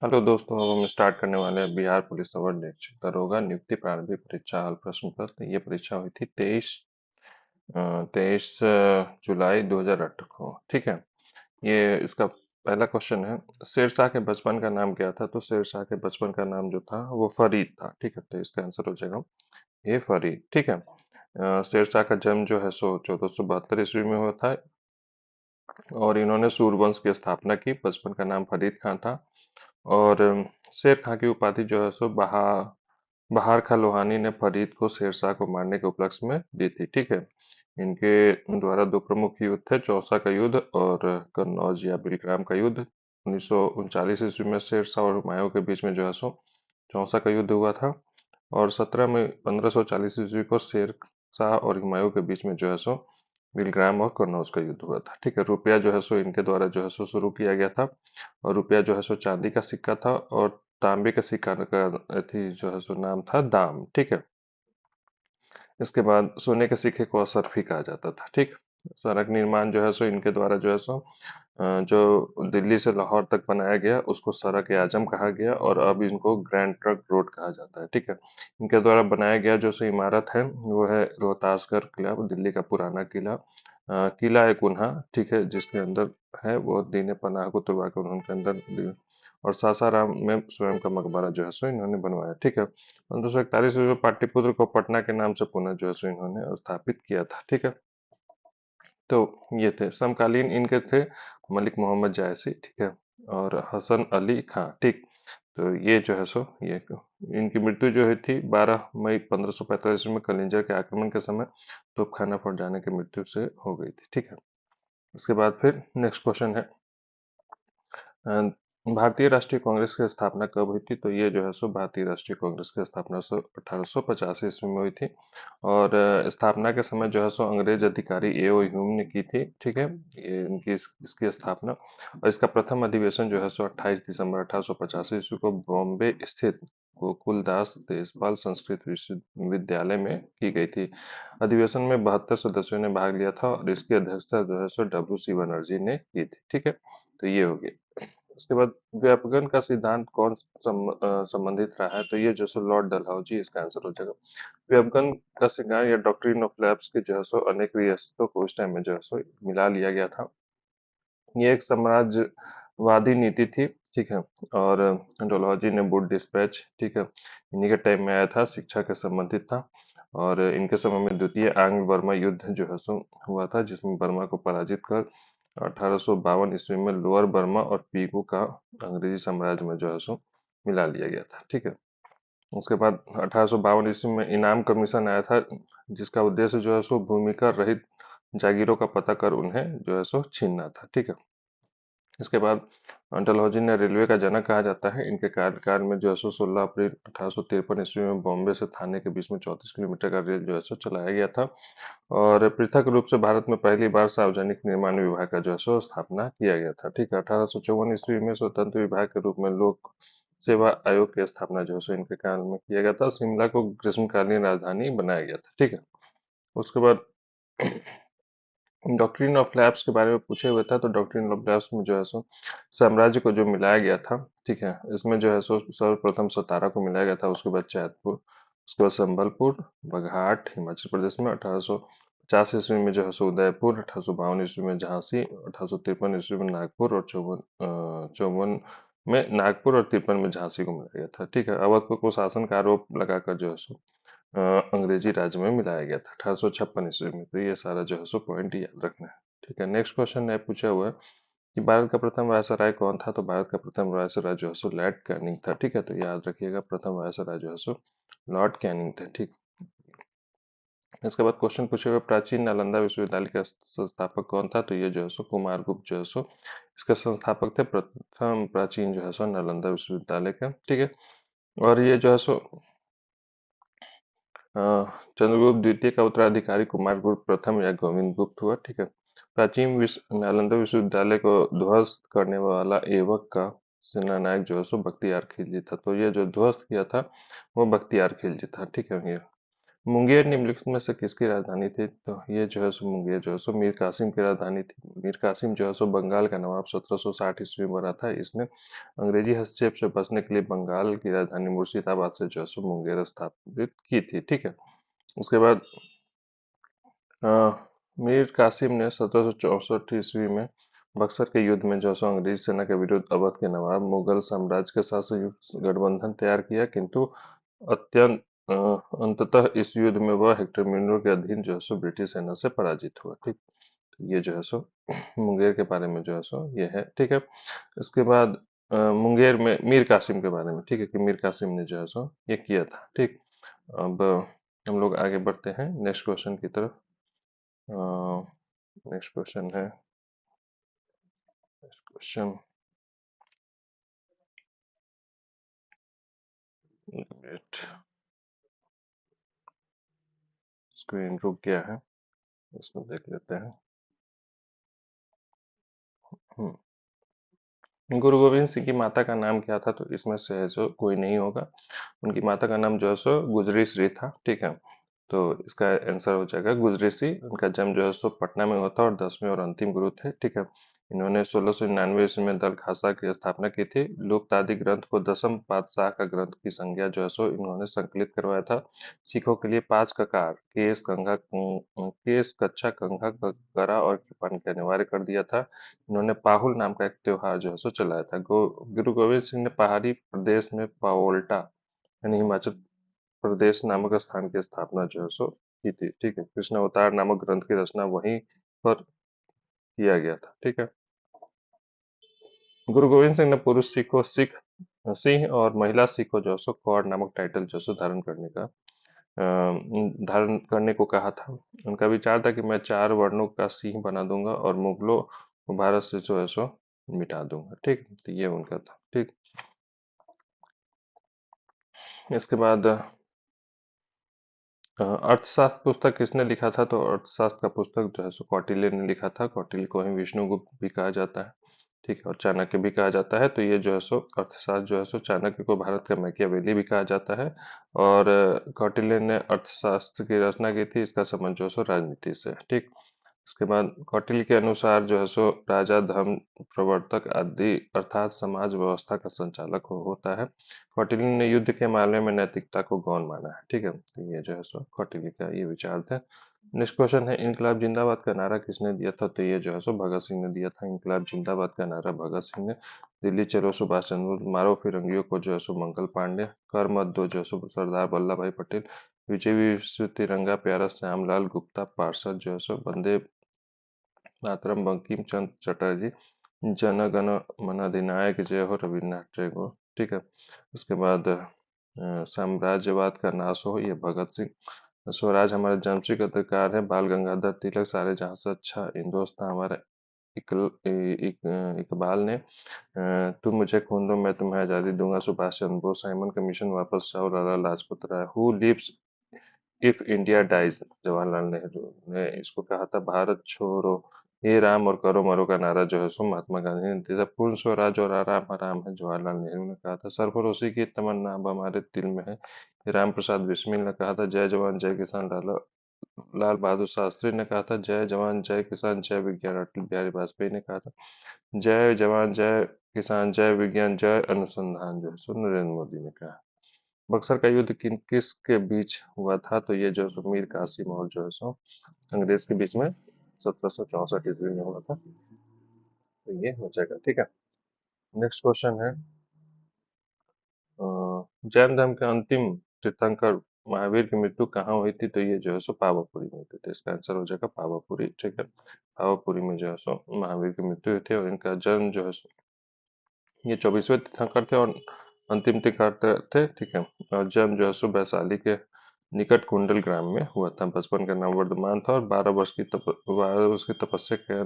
Hello दोस्तों, अब हम स्टार्ट करने वाले हैं बिहार पुलिस अवर लेक्चर दरोगा नियुक्ति प्रारंभिक परीक्षा हल प्रश्न पत्र। ये परीक्षा हुई थी 23 जुलाई 2008 को। ठीक है। ये इसका पहला क्वेश्चन है, शेरशाह के बचपन का नाम क्या था? तो शेरशाह के बचपन का नाम जो था वो फरीद था। ठीक है, तो इसका आंसर हो जाएगा ये फरीद। ठीक है। शेरशाह का जन्म जो है सो 1472 ईस्वी में हुआ था और इन्होंने सूर्यवंश की स्थापना की। बचपन का नाम फरीद खां था और शेर खां की उपाधि जो है सो बहार खां लोहानी ने फरीद को शेरशाह को मारने के उपलक्ष्य में दी थी। ठीक है। इनके द्वारा दो प्रमुख युद्ध थे, चौसा का युद्ध और कन्नौज या बिलग्राम का युद्ध। 1939 ईस्वी में शेरशाह और हुमायूं के बीच में जो है सो चौसा का युद्ध हुआ था और 1540 ईस्वी को शेरशाह और हुमायूं के बीच में जो है सो बिलग्राम और कन्नौज का युद्ध हुआ था। ठीक है। रुपया जो है सो इनके द्वारा जो है सो शुरू किया गया था और रुपया जो है सो चांदी का सिक्का था और तांबे के सिक्का का थी जो है सो नाम था दाम। ठीक है। इसके बाद सोने के सिक्के को असरफी कहा जाता था। ठीक। सड़क निर्माण जो है सो इनके द्वारा जो है सो जो दिल्ली से लाहौर तक बनाया गया उसको सड़क ए आजम कहा गया और अब इनको ग्रैंड ट्रंक रोड कहा जाता है। ठीक है। इनके द्वारा बनाया गया जो सो इमारत है वो है रोहतासगढ़ किला, दिल्ली का पुराना किला। किला है कुन्हा। ठीक है, जिसके अंदर है वो दीन पनाह को तुड़वा कर उनके अंदर और सासाराम में स्वयं का मकबरा जो है सो इन्होंने बनवाया। ठीक है। 1541 में पाटलिपुत्र को पटना के नाम से पुनः जो है सो इन्होंने स्थापित किया था। ठीक है। तो ये थे समकालीन इनके थे मलिक मोहम्मद जायसी। ठीक है। और हसन अली खां। ठीक। तो ये जो है सो ये इनकी मृत्यु जो है थी 12 मई 1545 में कलिंजर के आक्रमण के समय तोपखाना फट जाने की मृत्यु से हो गई थी। ठीक है। उसके बाद फिर नेक्स्ट क्वेश्चन है, अ, भारतीय राष्ट्रीय कांग्रेस की स्थापना कब हुई थी? तो ये जो है सो भारतीय राष्ट्रीय कांग्रेस की स्थापना 1885 ईस्वी में हुई थी और स्थापना के समय जो है सो अंग्रेज अधिकारी एओ ह्यूम ने की थी। ठीक है। ये इनकी इसकी स्थापना और इसका प्रथम अधिवेशन जो है सो 28 दिसंबर 1885 को बॉम्बे स्थित गोकुलदास देशपाल संस्कृत विश्वविद्यालय में की गई थी। अधिवेशन में 72 सदस्यों ने भाग लिया था और इसकी अध्यक्षता जो है सो डब्ल्यू सी बनर्जी ने की थी। ठीक है। तो ये हो गया। उसके बाद व्यापकन का सिद्धांत कौन संबंधित रहा है? तो ये जो सो लॉर्ड डलहौजी इसका आंसर हो जाएगा। व्यापकन का सिद्धांत या डॉक्ट्रिन ऑफ लैप्स की जो है सो अनेक रियासतों को उस टाइम में जो है सो मिला लिया गया था। ये एक साम्राज्यवादी नीति थी। ठीक है। और डलहौजी ने वुड डिस्पैच, ठीक है, इन्हीं के टाइम में आया था, शिक्षा के संबंधित था और इनके समय में द्वितीय आंग्ल बर्मा युद्ध जो है सो हुआ था जिसमें बर्मा को पराजित कर 1852 ईस्वी में लोअर बर्मा और पीगू का अंग्रेजी साम्राज्य में जो है सो मिला लिया गया था। ठीक है। उसके बाद 1852 ईस्वी में इनाम कमीशन आया था जिसका उद्देश्य जो है सो भूमिका रहित जागीरों का पता कर उन्हें जो है सो छीनना था। ठीक है। इसके बाद डलहौजी ने रेलवे का जनक कहा जाता है। इनके कार्यकाल में जो है सो 16 अप्रैल 1853 ईस्वी में बॉम्बे से थाने के बीच में 34 किलोमीटर का रेल जो है सो चलाया गया था और पृथक रूप से भारत में पहली बार सार्वजनिक निर्माण विभाग का जो है सो स्थापना किया गया था। ठीक है। 1854 ईस्वी में स्वतंत्र विभाग के रूप में लोक सेवा आयोग की स्थापना जो है सो इनके काल में किया गया था। शिमला को ग्रीष्मकालीन राजधानी बनाया गया था। ठीक है। उसके बाद डॉक्ट्रिन ऑफ लैप्स के बारे में पूछे हुए था। तो डॉक्ट्रिन ऑफ लैप्स में जो है सो साम्राज्य को जो मिलाया गया था। ठीक है। इसमें जो है सो सर्वप्रथम सतारा को मिलाया गया था, उसके बाद जैतपुर, उसके बाद संबलपुर, बघाट हिमाचल प्रदेश में 1850 ईस्वी में जो है सो उदयपुर, 1852 ईस्वी में झांसी, 1853 ईस्वी में नागपुर और चौवन में नागपुर और 53 में झांसी को मिलाया गया था। ठीक है। अवध को कुशासन का आरोप लगाकर जो है सो अंग्रेजी राज्य में मिलाया गया था 1856 ईस्वी में। तो ये सारा जो है सो पॉइंट याद रखना है। ठीक है। नेक्स्ट क्वेश्चन है पूछा हुआ है कि भारत का प्रथम वायसराय कौन था? तो भारत का प्रथम वायसराय जो है सो लॉर्ड कैनिंग था। ठीक है। तो याद रखिएगा प्रथम वायसराय जो है सो लॉर्ड कैनिंग थे। ठीक। इसके बाद क्वेश्चन पूछे हुए प्राचीन नालंदा विश्वविद्यालय का संस्थापक कौन था? तो ये जो है सो कुमारगुप्त जो है सो इसके संस्थापक थे, प्रथम प्राचीन जो है सो नालंदा विश्वविद्यालय का। ठीक है। और ये जो है सो अ, चंद्रगुप्त द्वितीय का उत्तराधिकारी कुमारगुप्त प्रथम या गोविंद गुप्त हुआ। ठीक है। प्राचीन नालंदा विश्वविद्यालय को ध्वस्त करने वाला ऐबक का सेनानायक जो है सो बख्तियार खिलजी था। तो ये जो ध्वस्त किया था वो बख्तियार खिलजी था। ठीक है। ये मुंगेर निम्नलिखित में से किसकी राजधानी थी? तो ये जो है सो मुंगेर जो है सो मीर कासिम की राजधानी थी। मीर कासिम जो है सो बंगाल का नवाब 1760 ईस्वी में बना था। इसने अंग्रेजी हस्तक्षेप से बचने के लिए बंगाल की राजधानी मुर्शिदाबाद से जो है सो मुंगेर स्थापित की थी। ठीक है। उसके बाद अ, मीर कासिम ने 1764 ईस्वी में बक्सर के युद्ध में जो है सो अंग्रेज सेना के विरुद्ध अवध के नवाब मुगल साम्राज्य के साथ संयुक्त गठबंधन तैयार किया, किंतु अत्यंत अ, अंततः इस युद्ध में वह हेक्टर मीनू के अधीन जो है सो ब्रिटिश सेना से पराजित हुआ। ठीक। तो ये जो है सो मुंगेर के बारे में जो है सो ये है। ठीक है। इसके बाद मुंगेर में मीर कासिम के बारे में, ठीक है, कि मीर कासिम ने जो है सो ये किया था। ठीक। अब हम लोग आगे बढ़ते हैं नेक्स्ट क्वेश्चन की तरफ। नेक्स्ट क्वेश्चन है, नेक्स्ट क्वेश्चन, वेट, स्क्रीन रुक गया है, इसको देख लेते हैं। हम्म, गुरु गोविंद सिंह की माता का नाम क्या था? तो इसमें से है जो कोई नहीं होगा। उनकी माता का नाम जो है सो गुजरी श्री था। ठीक है। तो इसका आंसर हो जाएगा गुजरी श्री। उनका जन्म जो है सो पटना में हुआ था और 10वें और अंतिम गुरु थे। ठीक है। इन्होंने 1699 ईस्वी में दल खालसा की स्थापना की थी। लुप्त ग्रंथ को दसम पातशाह का ग्रंथ की संज्ञा जो है सो इन्होंने संकलित करवाया था। सिखों के लिए 5 ककार केस कंघा केस कच्छा कंघा गरा और कृपान के अनिवार्य कर दिया था। इन्होंने पाहुल नाम का एक त्योहार जो है सो चलाया था। गुरु गोविंद सिंह ने पहाड़ी प्रदेश में पाओल्टा यानी हिमाचल प्रदेश नामक स्थान की स्थापना जो है सो की थी। ठीक है। कृष्ण अवतार नामक ग्रंथ की रचना वहीं पर किया गया था। ठीक है। गुरु गोविंद सिंह ने पुरुष सिखों सिंह और महिला सिखों जो है सो कौर नामक टाइटल जो है सो धारण करने को कहा था। उनका विचार था कि मैं 4 वर्णों का सिंह बना दूंगा और मुगलों को भारत से जो है सो मिटा दूंगा। ठीक। तो ये उनका था। ठीक। इसके बाद अर्थशास्त्र पुस्तक किसने लिखा था? तो अर्थशास्त्र का पुस्तक जो है सो कौटिल्य ने लिखा था। कौटिल्य को ही विष्णुगुप्त भी कहा जाता है। ठीक है। और चाणक्य भी कहा जाता है। तो ये जो है सो अर्थशास्त्र जो है सो चाणक्य को भारत का मैकियावेली भी कहा जाता है। और कौटिल्य ने अर्थशास्त्र की रचना की थी। इसका संबंध जो है सो राजनीति से है। ठीक। इसके बाद कौटिल्य के अनुसार जो है सो राजा धर्म प्रवर्तक आदि अर्थात समाज व्यवस्था का संचालक होता है। कौटिल्य ने युद्ध के मामले में नैतिकता को गौण माना है। ठीक है। तो ये जो है सो कौटिल्य का ये विचार था। नेक्स्ट क्वेश्चन है, इनकलाब जिंदाबाद का नारा किसने दिया था? तो ये जो है सो भगत सिंह ने दिया था। इनकलाब जिंदाबाद का नारा भगत सिंह ने। दिल्ली चलो सुभाष चंद्र बोस, मारो फिरंगियों को जो है सो मंगल पांडे, कर मत दो जो है सो सरदार वल्लभ भाई पटेल, विजय विश्व तिरंगा प्यारा श्यामलाल गुप्ता, पार्षद जो है सो वंदे मातरम बंकिम चंद्र चटर्जी, जन गण मन अधिनायक जय हो रविन्द्रनाथ टैगोर। ठीक है। उसके बाद साम्राज्यवाद का नाश हो, ये भगत सिंह। स्वराज हमारा जन्मसिद्ध अधिकार है, बाल गंगाधर तिलक। सारे जहां से अच्छा हिंदुस्तान हमारा इकबाल ने। तुम मुझे खून दो मैं तुम्हें आजादी दूंगा, सुभाष चंद्र बोस। साइमन कमीशन वापस जाओ, Lala Lajpat Rai. Who lives if India dies, Jawaharlal Nehru ने इसको कहा था। भारत छोड़ो हे राम और करो मरो का नारा जो है सो महात्मा गांधी ने दिया था। पूर्ण स्वराज और आराम आराम है, जवाहरलाल नेहरू ने कहा था। सरफरोशी की तमन्ना अब हमारे दिल में है, ये राम प्रसाद बिस्मिल ने कहा था। जय जवान जय किसान, लाला लाल बहादुर शास्त्री ने कहा था। जय जवान जय किसान जय विज्ञान, अटल बिहारी वाजपेयी ने कहा था। जय जवान जय किसान जय विज्ञान जय अनुसंधान जो है सो नरेंद्र मोदी ने कहा। बक्सर का युद्ध किन किस के बीच हुआ था? तो ये जो है सो मीर कासिम और जो है सो अंग्रेज के बीच में 1764 ईस्वी में हुआ था। तो ये हो जाएगा। ठीक है। नेक्स्ट क्वेश्चन है, अ, जैन धर्म के अंतिम तीर्थंकर महावीर की मृत्यु कहाँ हुई थी? तो ये जो है सो पावापुरी में हुई थी। इसका आंसर हो जाएगा पावापुरी। ठीक है। पावापुरी में जो है सो महावीर की मृत्यु हुई थी और इनका जन्म जो है सो ये 24वें तीर्थंकर थे और अंतिम तीर्थंकर थे। ठीक है। और जन्म जो है सो वैशाली के निकट कुंडल ग्राम में हुआ था। बचपन का नाम वर्धमान था और 12 वर्ष की तपस्या के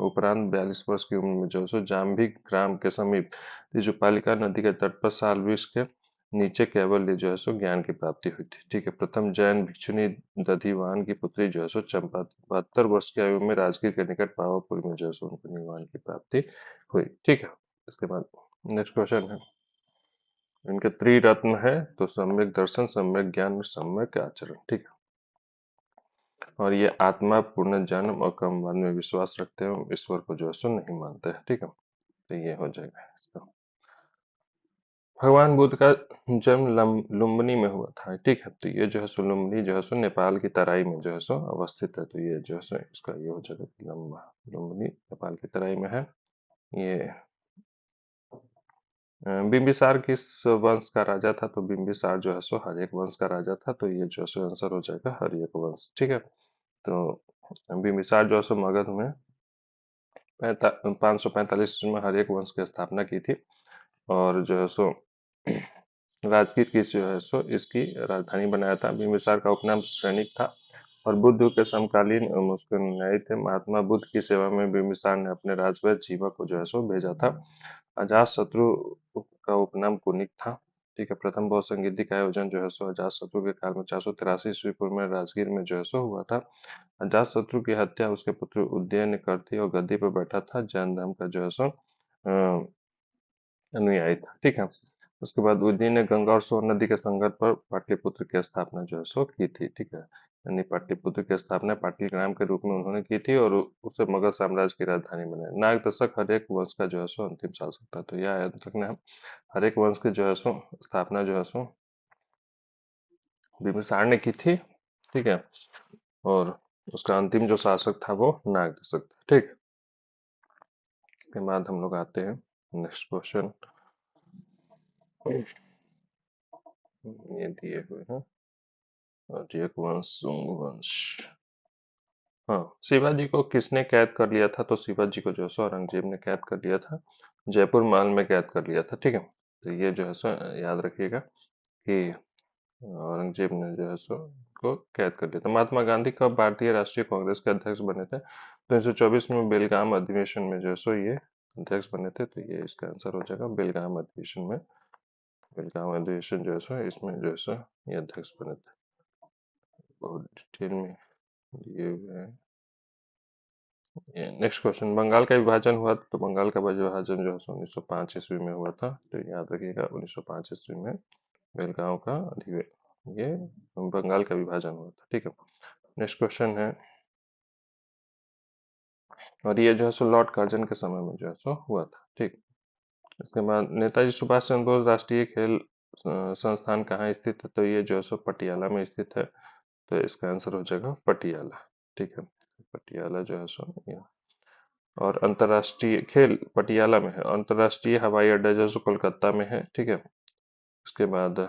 उपरांत 42 वर्ष की उम्र में जो है सो जाम्भी ग्राम के समीप तिजुपालिका नदी के तट पर साल वृक्ष के नीचे केवल जो है सो ज्ञान की प्राप्ति हुई थी। ठीक है। प्रथम जैन भिक्षुनी दधिवान की पुत्री जो है सो चंपा 72 वर्ष की आयु में राजगीर के निकट पावापुरी में जो है सो उनको निर्वाण की प्राप्ति हुई। ठीक है। इसके बाद नेक्स्ट क्वेश्चन है, इनके त्रिरत्न है, तो सम्यक दर्शन, सम्यक ज्ञान और सम्यक आचरण, ठीक है। और ये आत्मा पुनर्जन्म और कर्मवाद में विश्वास रखते हैं, ईश्वर को जो है सो नहीं मानते हैं, ठीक है। तो ये हो जाएगा इसका। भगवान बुद्ध का जन्म लुम्बिनी में हुआ था, ठीक है। तो ये जो है सो लुम्बिनी जो है सो नेपाल की तराई में जो है सो अवस्थित है। तो ये जो है सो इसका ये हो जाएगा कि लुम्बिनी नेपाल की तराई में है। ये बिंबिसार किस वंश का राजा था? तो बिंबिसार जो है सो हर्यक वंश का राजा था। तो ये जो है सो आंसर हो जाएगा हर्यक वंश, ठीक है। तो बिंबिसार जो है सो मगध में 545 ईस्वी में हर्यक वंश की स्थापना की थी। और जो है सो राजगीर की जो है सो इसकी राजधानी बनाया था। बिंबिसार का उपनाम सैनिक था और बुद्ध के समकालीन मुस्लिम अनुयायी थे। महात्मा बुद्ध की सेवा में बिंबिसार ने अपने राजवैद्य जीवा को जो है सो भेजा था। अजात शत्रु का उपनाम कुनिक था, ठीक है। प्रथम बौद्ध संगीति का आयोजन जो है सो अजात शत्रु के काल में 483 ईस्वी पूर्व में राजगीर में जो है सो हुआ था। अजात शत्रु की हत्या उसके पुत्र उदय ने कर थी और गद्दी पर बैठा था जैन धर्म का जो है सो अनुयायी था, ठीक है। उसके बाद उदय ने गंगा और सोन नदी के संगम पर पाटलिपुत्र की स्थापना जो है सो की थी, ठीक है। यानी पाटलिपुत्र की स्थापना पाटलिग्राम के रूप में उन्होंने की थी और उसे मगध साम्राज्य की राजधानी बनाया। नाग दशक हर एक वंश का जो है सो अंतिम शासक था। तो यह याद रखना है, हर एक वंश की जो है सो स्थापना जो है सो बिंबिसार ने की थी, ठीक है। और उसका अंतिम जो शासक था वो नाग दशक था, ठीक। इसके बाद हम लोग आते हैं नेक्स्ट क्वेश्चन। ये दिए हुए हैं आर्यक वंश, सुंग वंश। हाँ, शिवाजी को किसने कैद कर लिया था? तो शिवाजी को जो है सो औरंगजेब ने कैद कर लिया था, जयपुर महल में कैद कर लिया था, ठीक है। तो ये जो है सो याद रखिएगा कि औरंगजेब ने जो है सो को कैद कर लिया था। महात्मा गांधी कब भारतीय राष्ट्रीय कांग्रेस के अध्यक्ष बने थे? तो 1924 में बेलगाम अधिवेशन में जो है सो ये अध्यक्ष बने थे। तो ये इसका आंसर हो जाएगा बेलगाम अधिवेशन में। बेलगाम अधिवेशन जो है सो इसमें जो है सो ये अध्यक्ष बने थे। बहुत डिटेल में दिए हुए हैं। नेक्स्ट क्वेश्चन, बंगाल का विभाजन हुआ तो बंगाल का विभाजन जो है 1905 ईस्वी में हुआ था। तो याद रखिएगा 1905 ईस्वी में बेलगांव का अधिवेशन, ये बंगाल का विभाजन हुआ था, ठीक है। नेक्स्ट क्वेश्चन है, और ये जो है सो लॉर्ड कर्जन के समय में जो है सो हुआ था, ठीक। इसके बाद नेताजी सुभाष चंद्र बोस राष्ट्रीय खेल संस्थान कहाँ स्थित है? तो ये जो है सो पटियाला में स्थित है। तो इसका आंसर हो जाएगा पटियाला, ठीक है। पटियाला जो है सो ये। और अंतर्राष्ट्रीय खेल पटियाला में है। अंतर्राष्ट्रीय हवाई अड्डा जो है कोलकाता में है, ठीक है। उसके बाद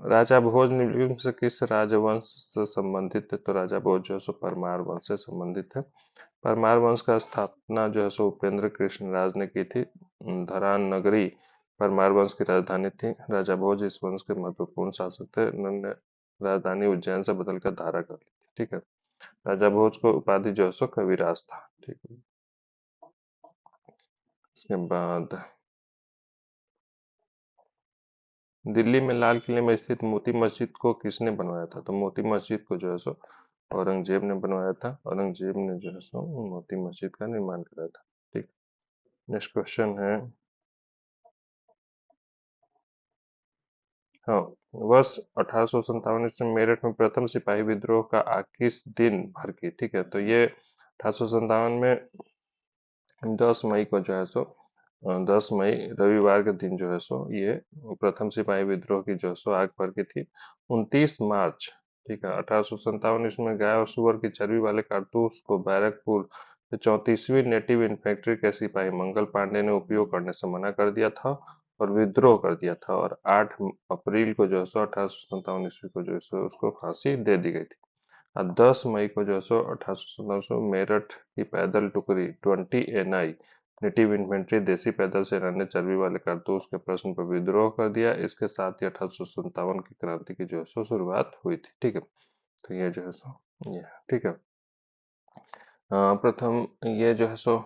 राजा भोज निम्नलिखित में से किस राजवंश से संबंधित है? तो राजा भोज जो है सो परमार वंश से संबंधित है। परमार वंश का स्थापना जो है सो उपेंद्र कृष्ण राज ने की थी। धरान नगरी परमार वंश की राजधानी थी। राजा भोज इस वंश के महत्वपूर्ण शासक थे। उन्होंने राजधानी उज्जैन से बदलकर धारा कर ली थी, ठीक है। राजा भोज को उपाधि जो है सो कविराज था, ठीक है। इसके बाद दिल्ली में लाल किले में स्थित मोती मस्जिद को किसने बनवाया था? तो मोती मस्जिद को जो है सो औरंगजेब ने बनवाया था। औरंगजेब ने जो है सो मोती मस्जिद का निर्माण कराया था, ठीक। नेक्स्ट क्वेश्चन है, हाँ, वर्ष 1857 ईस्वी में मेरठ में प्रथम सिपाही विद्रोह का किस दिन भड़की? ठीक है। तो ये 1857 में 10 मई को जो है सो 10 मई रविवार के दिन जो है सो ये प्रथम सिपाही विद्रोह की जो है सो आग भड़की थी। 29 मार्च, ठीक है, 1857 इसमें गाय और सुअर की चर्बी वाले कारतूस को बैरकपुर 34वीं नेटिव इन्फेंट्री के सिपाही मंगल पांडे ने उपयोग करने से मना कर दिया था और विद्रोह कर दिया था। और 8 अप्रैल को जो है सो 1857 ईस्वी को जो है सो उसको फांसी दे दी गई थी। 10 मई को जो है सो 1857 मेरठ की पैदल टुकड़ी 20 NI नेटिव इन्फेंट्री देसी पैदल सेना ने चर्बी वाले कारतूस के प्रश्न पर विद्रोह कर दिया। इसके साथ ही 1857 की क्रांति की जो है सो शुरुआत हुई थी, ठीक है। तो ये जो है सो ये, ठीक है। प्रथम ये जो है सो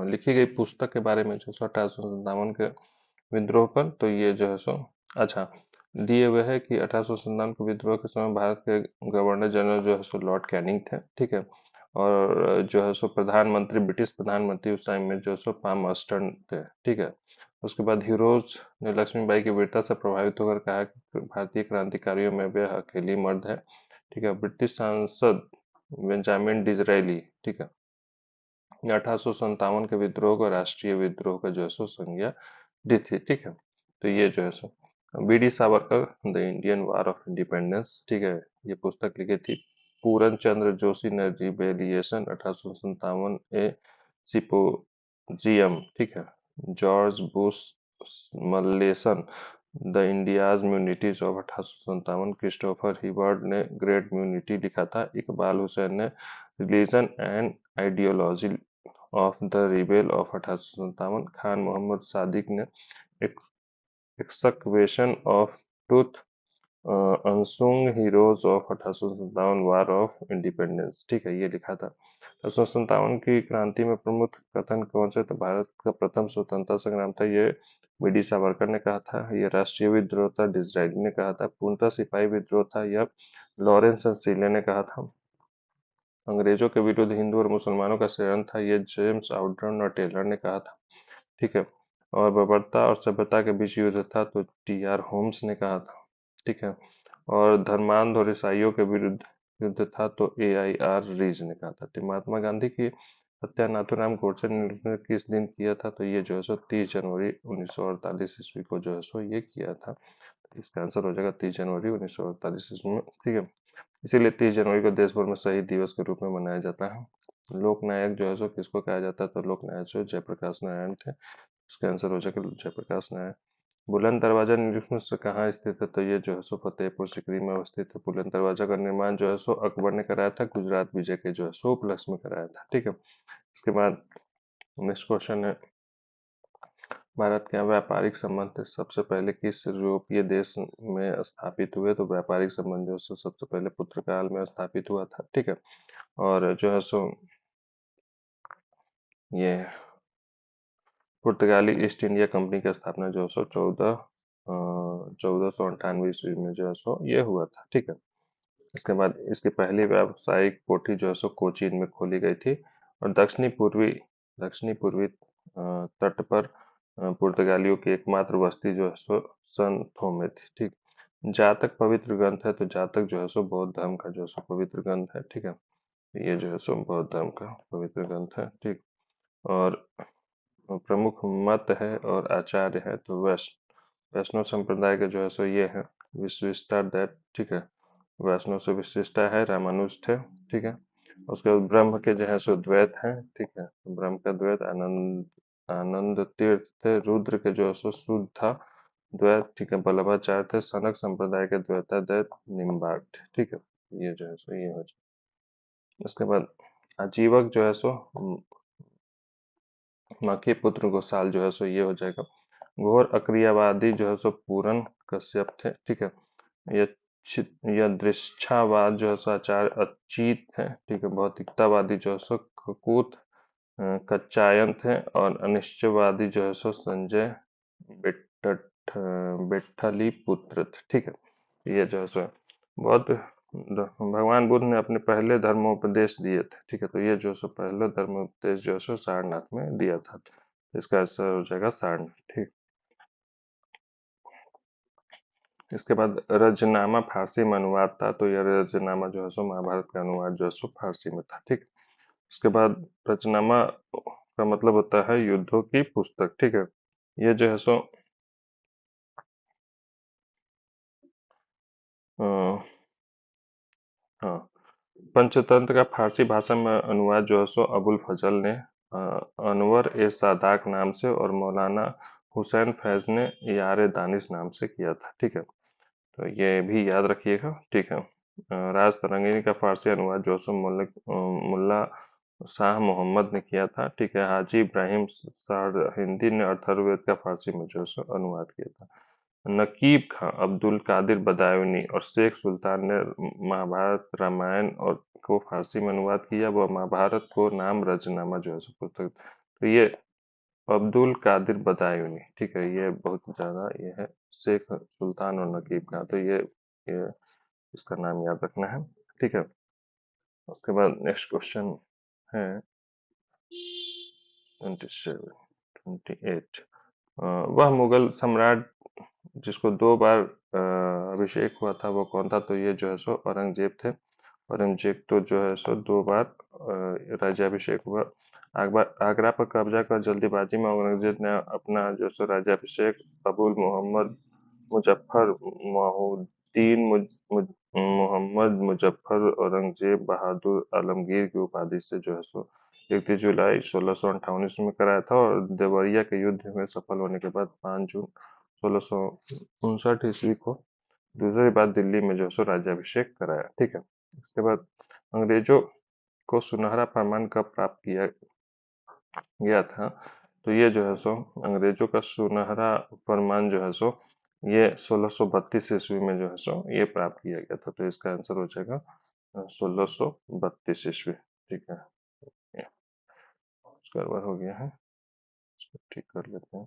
लिखी गई पुस्तक के बारे में जो है सो 1857 के विद्रोह पर। तो ये जो है सो अच्छा दिए हुए है कि 1857 के विद्रोह के समय भारत के गवर्नर जनरल जो है सो लॉर्ड कैनिंग थे, ठीक है। और जो है सो प्रधानमंत्री ब्रिटिश प्रधानमंत्री उस टाइम में जो है सो पाम अस्टन थे, ठीक है। उसके बाद हीरोज ने लक्ष्मीबाई की वीरता से प्रभावित होकर कहा कि भारतीय क्रांतिकारियों में वे अकेली मर्द है। ठीक है। ब्रिटिश सांसद बेंजामिन डिजरायली, ठीक है, 1857 के विद्रोह को राष्ट्रीय विद्रोह का जो है सो संज्ञा दी थी। ठीक है। तो ये जो है सो VD Savarkar, the Indian war of independence, ठीक है, ये पुस्तक लिखी थी। पूरन चंद्र जोशी ने रिबेलिएशन 1857 ए सिपोजियम, ठीक है। George Bush Malleson, the India's mutinies of 1857, Christopher Hibbert ने ग्रेट म्यूनिटी लिखा था। इकबाल हुसैन ने religion and ideology of the rebel of 1857, Khan Mohammad Sadiq ने एक्सकवेशन ऑफ टूथ unsung heroes of 1857, war of independence, ठीक है, ये लिखा था। 1857 की क्रांति में प्रमुख कथन कौन से? तो भारत का प्रथम स्वतंत्रता संग्राम था, ये वीडी सावरकर ने कहा था। ये राष्ट्रीय विद्रोह था, डिसरायली ने कहा था। पूर्णतः सिपाही विद्रोह था, यह लॉरेंस एंड सीले ने कहा था। अंग्रेजों के विरुद्ध हिंदू और मुसलमानों का षड्यंत्र था, ये जेम्स आउडर्न और टेलर ने कहा था। ठीक है। और बर्बरता और सभ्यता के बीच युद्ध था, तो टी आर होम्स ने कहा था। ठीक है। और धर्मांध और ईसाइयों के विरुद्ध युद्ध था, तो ए. आई. आर. रीज ने कहा था। तो महात्मा गांधी की हत्या नाथूराम गोडसे ने किस दिन किया था? तो ये जो है सो 30 जनवरी 1948 ईस्वी को जो है सो ये किया था। इसका आंसर हो जाएगा 30 जनवरी 1948 ईस्वी में। ठीक है। इसीलिए 30 जनवरी को देश भर में शहीद दिवस के रूप में मनाया जाता है। लोकनायक जो है सो किसको कहा जाता है? तो लोकनायक जो जयप्रकाश नारायण थे। इसका आंसर हो जाएगा जयप्रकाश नारायण। बुलंद दरवाजा निम्न में से कहाँ स्थित है? तो ये जो है सो फतेहपुर सिकरी में अवस्थित है। बुलंद दरवाजा का निर्माण जो है सो अकबर ने कराया था, गुजरात विजय के जो है सो उपलक्ष्य में कराया था। ठीक है। इसके बाद नेक्स्ट क्वेश्चन है, भारत के यहाँ व्यापारिक संबंध सबसे पहले किस यूरोपीय देश में स्थापित हुए? तो व्यापारिक संबंध जो है सो सबसे पहले पुर्तगाल में स्थापित हुआ था। ठीक है। और जो है सो ये पुर्तगाली ईस्ट इंडिया कंपनी की स्थापना जो है सो 1498 ईस्वी में जो है सो ये हुआ था। ठीक है। इसके बाद इसकी पहली व्यावसायिक कोठी जो है सो कोचीन में खोली गई थी। और दक्षिणी पूर्वी तट पर पुर्तगालियों की एकमात्र बस्ती जो है सो सन थोमे थी। ठीक। जातक पवित्र ग्रंथ है, तो जातक जो है सो बौद्ध धर्म का जो है सो पवित्र ग्रंथ है। ठीक है। ये जो है सो बौद्ध धर्म का पवित्र ग्रंथ है। ठीक। और प्रमुख मत है और आचार्य है, तो वैष्णव संप्रदाय के जो है सो ये है विशिष्टा दैत। ठीक है। वैष्णव से विशिष्टा है रामानुज थे। ठीक है। उसके बाद ब्रह्म के जो है सो द्वैत हैं। ठीक है। ब्रह्म का द्वैत आनंद आनंद तीर्थ थे। रुद्र के जो है सो शुद्ध था द्वैत। ठीक है। वल्लभाचार्य थे। सनक संप्रदाय के द्वैताद्वैत निम्बार्क थे। ठीक है। ये जो है सो ये हो जाए। उसके बाद आजीवक जो है सो मकी पुत्र गोसाल जो है सो ये हो जाएगा। घोर अक्रियावादी जो है सो पूरन कश्यप थे। ठीक है। यह यह दृच्छावाद जो है सो आचार्य अच्युत है। ठीक है। भौतिकतावादी जो है सो ककूत कच्चायन थे। और अनिश्चयवादी जो है सो संजय बेट्ठली पुत्र थे। ठीक है। ये जो है सो बहुत भगवान बुद्ध ने अपने पहले धर्मोपदेश दिए थे। ठीक है। तो ये जो सो पहले धर्मोपदेश जो है सो सारनाथ में दिया था। इसका आंसर हो जाएगा सारनाथ। ठीक। इसके बाद रजनामा फारसी में अनुवाद था, तो यह रजनामा जो है सो महाभारत का अनुवाद जो है सो फारसी में था। ठीक। उसके बाद रचनामा का मतलब होता है युद्धों की पुस्तक। ठीक है। ये जो है सो अ, हाँ, पंचतंत्र का फारसी भाषा में अनुवाद जो है सो अबुल फजल ने अनवर ए सादाक नाम से और मौलाना हुसैन फैज ने यार दानिश नाम से किया था। ठीक है। तो ये भी याद रखिएगा। ठीक है। राज तरंगिणी का फारसी अनुवाद जो है सो मुल्ला शाह मोहम्मद ने किया था। ठीक है। हाजी इब्राहिम हिंदी ने अथर्ववेद का फारसी में जो है सो अनुवाद किया था। नकीब खां, अब्दुल कादिर बदायूनी और शेख सुल्तान ने महाभारत रामायण और को फारसी में अनुवाद किया। वह महाभारत को नाम रचनामा जो है सो पुस्तक। तो ये अब्दुल कादिर बदायूनी। ठीक है। ये बहुत ज्यादा ये है। शेख सुल्तान और नकीब खां, तो ये इसका नाम याद रखना है। ठीक है। उसके बाद नेक्स्ट क्वेश्चन है 27 28। वह मुगल सम्राट जिसको 2 बार अभिषेक हुआ था वो कौन था? तो ये जो है सो औरंगजेब थे। औरंगजेब तो जो है सो 2 बार राज्याभिषेक हुआ। आगरा पर कब्जा कर जल्दीबाजी में औरंगजेब ने अपना जो सो राज्याभिषेक अबुल मोहम्मद मुजफ्फर माहुद्दीन मोहम्मद मुजफ्फर औरंगजेब बहादुर आलमगीर की उपाधि से जो है सो 31 जुलाई 1658 ईस्वी में कराया था, और देवरिया के युद्ध में सफल होने के बाद 5 जून 1659 ईस्वी को दूसरी बार दिल्ली में जो है सो राज्याभिषेक कराया। ठीक है। इसके बाद अंग्रेजों को सुनहरा फरमान कब प्राप्त किया गया था? तो ये जो है सो अंग्रेजों का सुनहरा फरमान जो है सो ये 1632 ईस्वी में जो है सो ये प्राप्त किया गया था। तो इसका आंसर हो जाएगा 1632 ईस्वी। ठीक है। ये गड़बड़ हो गया है, इसको ठीक कर लेते हैं।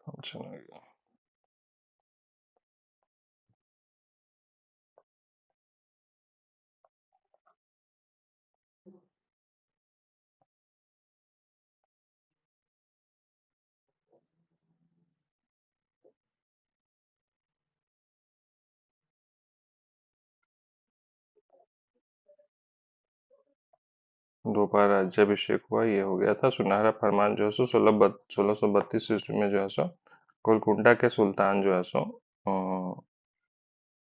अच्छा, दो बार राज्याभिषेक हुआ, ये हो गया था। सुनहरा फरमान जो है सो 1632 ईस्वी में जो है सो गोलकुंडा के सुल्तान जो है सो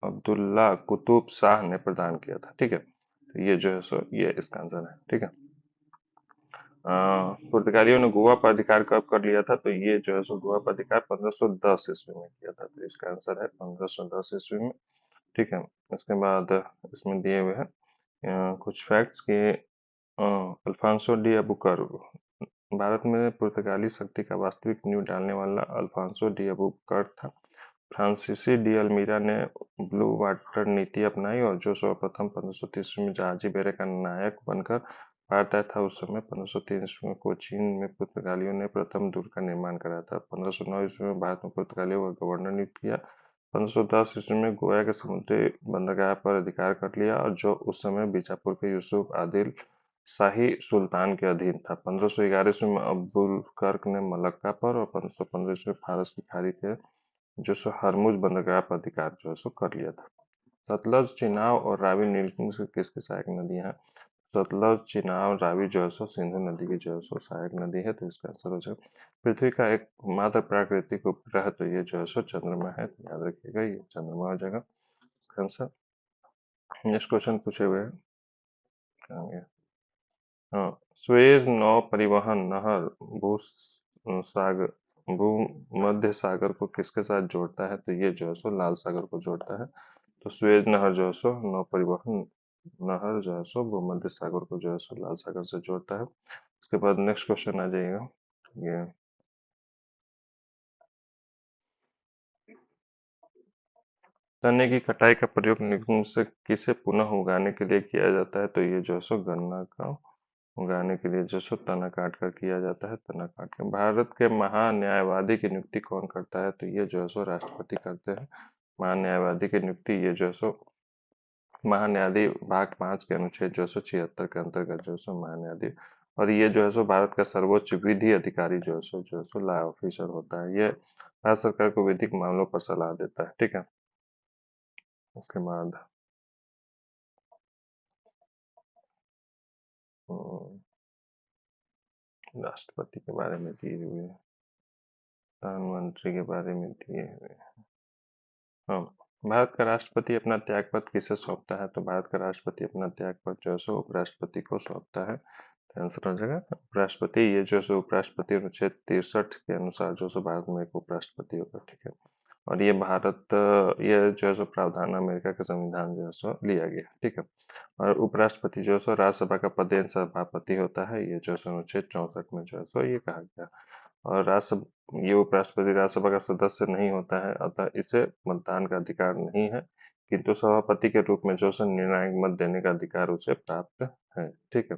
अब्दुल्ला कुतुब शाह ने प्रदान किया था। ठीक है। तो ये जो है सो ये इसका आंसर है। ठीक है। पुर्तगालियों ने गोवा पर अधिकार कब कर लिया था? तो ये जो है सो गोवा पर अधिकार 1510 ईस्वी में किया था। तो इसका आंसर है 1510 ईस्वी में। ठीक है। इसके बाद इसमें दिए हुए हैं कुछ फैक्ट्स के। अल्फांसो डी अबुकर्क भारत में पुर्तगाली शक्ति का वास्तविक नींव डालने वाला अल्फांसो डी अबुकर्क था। फ्रांसीसी डी अल्मीरा ने ब्लू वाटर नीति अपनाई, और जो सर्वप्रथम 1530 में जहाजी बेड़े का नायक बनकर भारत आया था, उस समय 1503 ईस्वी में कोचीन में पुर्तगालियों ने प्रथम दुर्ग का निर्माण कराया था। 1509 ईस्वी में भारत में पुर्तगालियों का गवर्नर नियुक्त किया। 1510 ईस्वी में गोवा के समुद्री बंदरगाह पर अधिकार कर लिया, और जो उस समय बीजापुर के यूसुफ आदिल शाही सुल्तान के अधीन था। 1511 ईस्वी में अब्दुल कर्क ने मलक्का पर, और 1515 ईस्वी में फारस की खाड़ी के जो सो हरमुज बंदरगाह पर अधिकार जो है सो कर लिया था। सतलज, चिनाब और रावी नीलकंठ से किसकी सहायक नदियां हैं? सतलज, चिनाब, रावी जो है सो सिंधु नदी की जो है सो सहायक नदी है। तो इसका आंसर हो जाएगा। पृथ्वी का एक मात्र प्राकृतिक उपग्रह तो ये जो है सो चंद्रमा है। तो याद रखिएगा ये चंद्रमा हो जाएगा इसका आंसर। नेक्स्ट क्वेश्चन पूछे हुए हैं। क्या हो गया? हाँ, सुएज नौ परिवहन नहर सागर भूमध्य सागर को किसके साथ जोड़ता है? तो ये जो है सो लाल सागर को जोड़ता है। तो सुएज नहर जो है सो नौ परिवहन नहर जो है सो भूमध्य सागर को जो है सो लाल सागर से जोड़ता है। उसके बाद नेक्स्ट क्वेश्चन आ जाएगा ये। गन्ने की कटाई का प्रयोग निकुंज से किसे पुनः उगाने के लिए किया जाता है? तो ये जो है सो गन्ना का उगाने के लिए जो सो तना काट कर किया जाता है। तना काट कर भारत के महान्यायवादी की नियुक्ति कौन करता है? तो ये जो है सो राष्ट्रपति करते हैं। महान्यायवादी की नियुक्ति ये जो है सो महान्यायाधि भाग 5 के अनुच्छेद जो है सो 76 के अंतर्गत जो है सो महान्यायाधि, और ये जो है सो भारत का सर्वोच्च विधि अधिकारी जो है सो लॉ ऑफिसर होता है। ये भारत सरकार को विधिक मामलों पर सलाह देता है। ठीक है। उसके बाद हम्म, राष्ट्रपति के बारे में दिए हुए, प्रधानमंत्री के बारे में दिए हुए। हाँ, भारत का राष्ट्रपति अपना त्यागपत्र किसे सौंपता है? तो भारत का राष्ट्रपति अपना त्यागपत्र जो है सो उपराष्ट्रपति को सौंपता है। तो आंसर हो जाएगा उपराष्ट्रपति। ये जो है सो उपराष्ट्रपति अनुच्छेद 63 के अनुसार जो है सो भारत में एक उपराष्ट्रपति होगा। ठीक है। और ये भारत ये जो है सो प्रावधान अमेरिका के संविधान जो है सो लिया गया, ठीक है। और उपराष्ट्रपति जो है सो राज्यसभा का पदेन सभापति होता है, ये जो है सो अनुच्छेद 64 में जो है सो ये कहा गया। और राज्यसभा ये उपराष्ट्रपति राज्यसभा का सदस्य नहीं होता है, अतः इसे मतदान का अधिकार नहीं है, किंतु सभापति के रूप में जो है सो निर्णायक मत देने का अधिकार उसे प्राप्त है, ठीक है।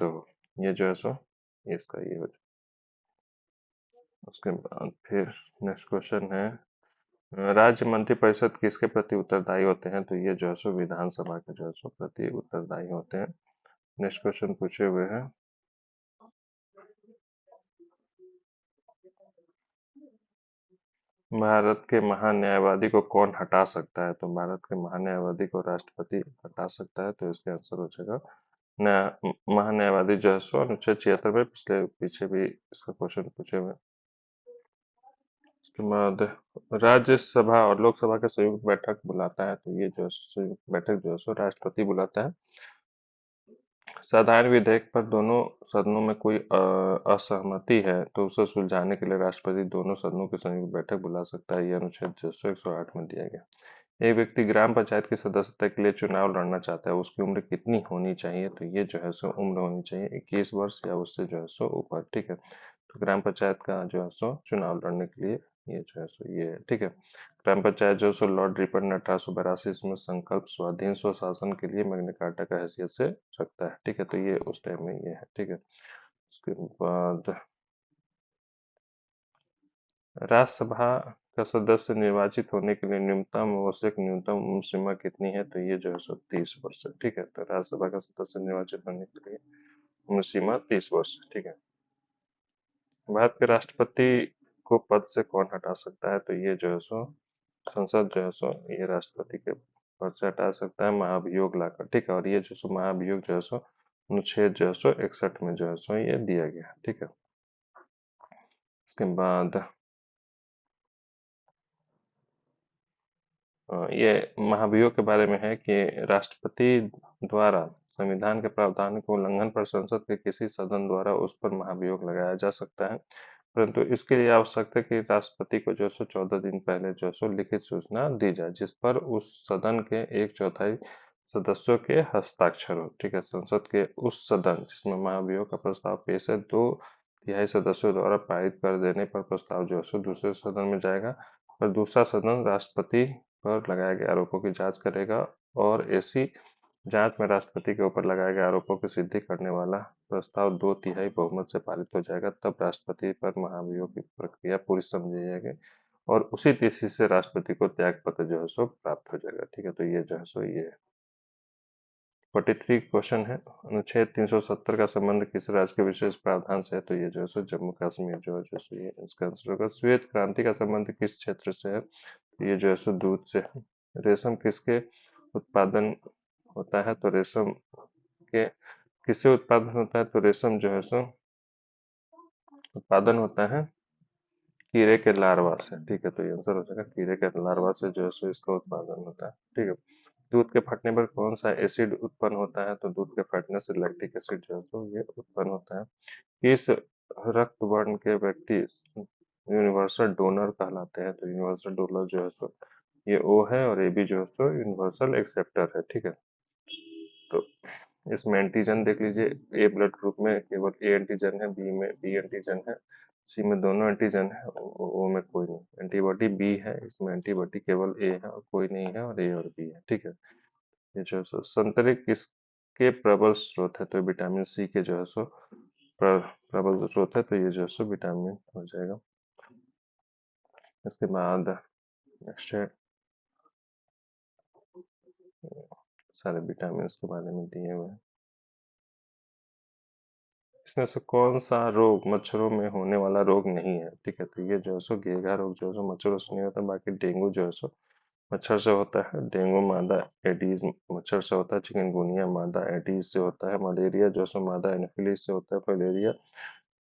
तो ये जो है सो ये इसका ये हो जाए। उसके बाद फिर नेक्स्ट क्वेश्चन है, राज्य मंत्रिपरिषद किसके प्रति उत्तरदायी होते हैं? तो ये जो है सो विधानसभा के जो है सो प्रति उत्तरदायी होते हैं। नेक्स्ट क्वेश्चन पूछे हुए हैं, भारत के महान्यायवादी को कौन हटा सकता है? तो भारत के महान्यायवादी को राष्ट्रपति हटा सकता है, तो इसका आंसर हो जाएगा महान्यायवादी जो है सो अनुच्छेद 76 में पिछले पीछे भी इसका क्वेश्चन पूछे हुए हैं। उसके बाद राज्यसभा और लोकसभा का संयुक्त बैठक बुलाता है, तो ये जो है संयुक्त बैठक जो है सो राष्ट्रपति बुलाता है। साधारण विधेयक पर दोनों सदनों में कोई असहमति है तो उसे सुलझाने के लिए राष्ट्रपति दोनों सदनों की संयुक्त बैठक बुला सकता है, यह अनुच्छेद 108 में दिया गया। एक व्यक्ति ग्राम पंचायत की सदस्यता के लिए चुनाव लड़ना चाहता है, उसकी उम्र कितनी होनी चाहिए? तो ये जो है सो उम्र होनी चाहिए 21 वर्ष या उससे जो है सो ऊपर, ठीक है। तो ग्राम पंचायत का जो है सो चुनाव लड़ने के लिए ये जो है सो ये है, ठीक है। ग्राम पंचायत जो है सो लॉर्ड रिपन ने 1882 इसमें संकल्प स्वाधीन स्वशासन के लिए मैग्ना कार्टा का हैसियत से रखता है, ठीक है। तो ये उस टाइम में ये है, ठीक है। उसके बाद राज्यसभा का सदस्य निर्वाचित होने के लिए न्यूनतम आवश्यक न्यूनतम उम्र सीमा कितनी है? तो ये जो है सो 30 वर्ष है, ठीक है। तो राज्यसभा का सदस्य निर्वाचित होने के लिए उम्र सीमा 30 वर्ष है, ठीक है। भारत के राष्ट्रपति को पद से कौन हटा सकता है? तो ये जो है सो संसद जो है सो ये राष्ट्रपति के पद से हटा सकता है महाभियोग लाकर, ठीक है। और ये जो सो महाभियोग जो है सो अनुच्छेद जो है सो 61 में जो है सो ये दिया गया है, ठीक है। इसके बाद ये महाभियोग के बारे में है कि राष्ट्रपति द्वारा संविधान के प्रावधान के उल्लंघन पर संसद के किसी सदन द्वारा उस पर महाभियोग लगाया जा सकता है, परंतु इसके लिए आवश्यक है कि राष्ट्रपति को जो है सो 14 दिन पहले जो है सो लिखित सूचना दी जाए, जिस पर उस सदन के 1/4 सदस्यों के हस्ताक्षर हो, ठीक है। संसद के उस सदन जिसमें महाभियोग का प्रस्ताव पेश है 2/3 सदस्यों द्वारा पारित कर देने पर प्रस्ताव जो है सो दूसरे सदन में जाएगा और दूसरा सदन राष्ट्रपति पर लगाए गए आरोपों की जांच करेगा, और ऐसी जांच में राष्ट्रपति के ऊपर लगाए गए आरोपों की सिद्धि करने वाला प्रस्ताव 2/3 बहुमत से पारित हो जाएगा, तब राष्ट्रपति पर महाभियोग की प्रक्रिया पूरी समझी जाएगी और उसी तिथि से राष्ट्रपति को त्याग पत्र जो है सो प्राप्त हो जाएगा, ठीक है। तो ये जो है सो ये 43 क्वेश्चन है, अनुच्छेद 370 का संबंध किस राज्य के विशेष प्रावधान से है? तो ये जो है सो जम्मू कश्मीर जो है सो ये इसका आंसर होगा। श्वेत क्रांति का संबंध किस क्षेत्र से है? तो ये जो है सो दूध से है। रेशम किसके उत्पादन होता है? तो रेशम के किससे उत्पादन होता है? तो रेशम जो है सो उत्पादन होता है कीड़े के लार्वा से, ठीक है। तो ये आंसर हो जाएगा कीड़े के लार्वा से जो है सो इसका उत्पादन होता है, ठीक है। दूध के फटने पर कौन सा एसिड उत्पन्न होता है? तो दूध के फटने से लैक्टिक एसिड जो है सो ये उत्पन्न होता है। किस रक्त वर्ण के व्यक्ति यूनिवर्सल डोनर कहलाते हैं? तो यूनिवर्सल डोनर जो है सो ये ओ है और ए बी जो है सो यूनिवर्सल एक्सेप्टर है, ठीक है। तो इसमें एंटीजन देख लीजिए, ए ब्लड ग्रुप में केवल ए एंटीजन है, बी में बी एंटीजन है, सी में दोनों एंटीजन है, ओ में कोई नहीं। एंटीबॉडी बी है, इसमें एंटीबॉडी केवल ए है और कोई नहीं है, और ए और बी है, ठीक है। ये जो है सो संतरे किसके प्रबल स्रोत है? तो विटामिन सी के जो है सो प्रबल स्रोत है, तो ये जो है सो विटामिन हो जाएगा। इसके बाद नेक्स्ट है, सारे विटामिन के बारे में दिए हुए हैं। इसमें से कौन सा रोग मच्छरों में होने वाला रोग नहीं है? ठीक है। तो ये जो है सो घेघा रोग जो है सो मच्छरों से नहीं होता, बाकी डेंगू जो है सो मच्छर से होता है। डेंगू मादा एडीज मच्छर से होता है। चिकनगुनिया मादा एडीज से होता है। मलेरिया जो है सो मादा एनोफिलीज से होता है। फाइलेरिया